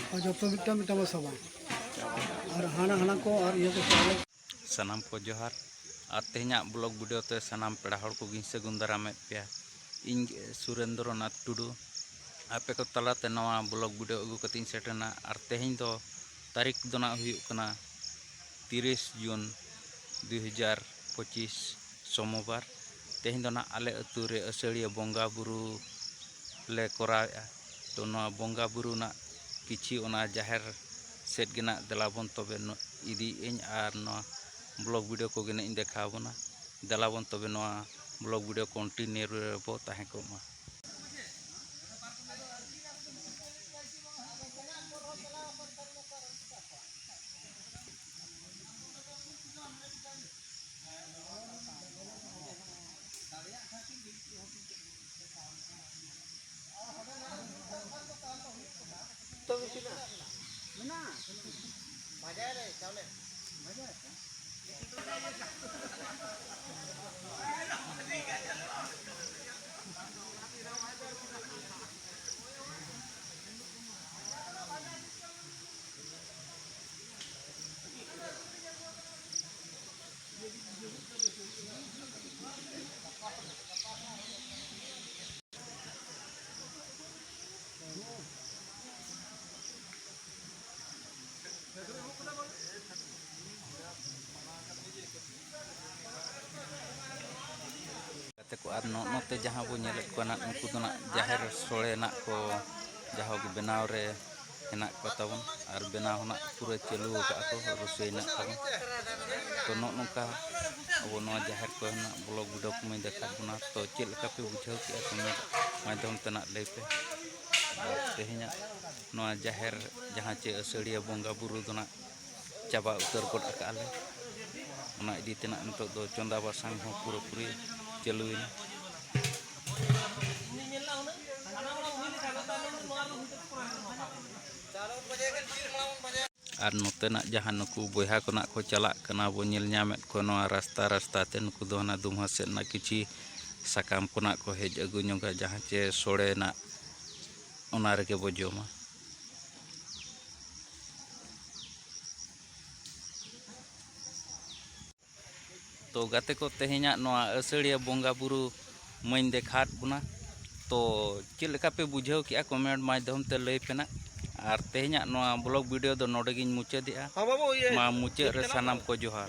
और जो तो मिट्टा मिट्टा सबा और हाना हाना को और ये को अलग सानाम को जोहार और तेहना ब्लॉग वीडियो ते सानाम पेड़ा हड़ को गिन सगुन दारामेद पे इन सुरेंद्रनाथ टुडू आपे को तलाते नवा ब्लॉग वीडियो अगू कतिन सेटना और तेहन दो तारीख दोना हुयुक कना 30 जून 2025 सोमवार तेहन दोना आले अतु रे असड़िया बोंगा बुरु ले कोरावेआ तो नवा बोंगा बुरु ना किछि ओना जाहेर सेट गेना दलाबन तबे इदी इन आर नवा ब्लॉग वीडियो को गेना इन देखाबोना दलाबन तबे नवा ब्लॉग वीडियो कंटिन्यू रेबो ताहे कोमा तो मिट्टा ना मजा रे चावले मजा को और नोते जहाँ बो नेले को ना उनको तो ना जाहेर सोले ना को जहाँ को बनाव रे हेना को तबन और बनाव ना पूरा चालू का को रसोई ना तबन तो नोका अब नो जाहेर को ना ब्लॉग वीडियो को मैं देखा बना तो चेल लेका पे बुझाव के कमेंट माध्यम तना लई पे तेहना नो जाहेर जहाँ चे असड़िया बोंगा बुरु दो ना चाबा उतर गोड आकाले ओना इदी तना नितो दो चंदा बासांग हो पूरा पूरी चलुइन और नोतेना जहाँ नुकु बोहा को चला कना बो नेल ᱧᱟᱢᱮᱫ को नवा रास्ता रास्ता ते नुकु दो ना दुम्हा से ना किछि साकाम को हेज अगु ñोगा जहाँ चे सोड़े ना ओना रेगे बो जोमा तो गाते को तेहना नवा असड़िया बोंगा बुरु मैं देखात बुना तो चेल लेका पे बुझाव किया कमेंट माध्यम ते लई पेना और तेहना नवा ब्लॉग वीडियो दो नोडे गिन मुचादिया मा मुचे रे सानाम को जोहार।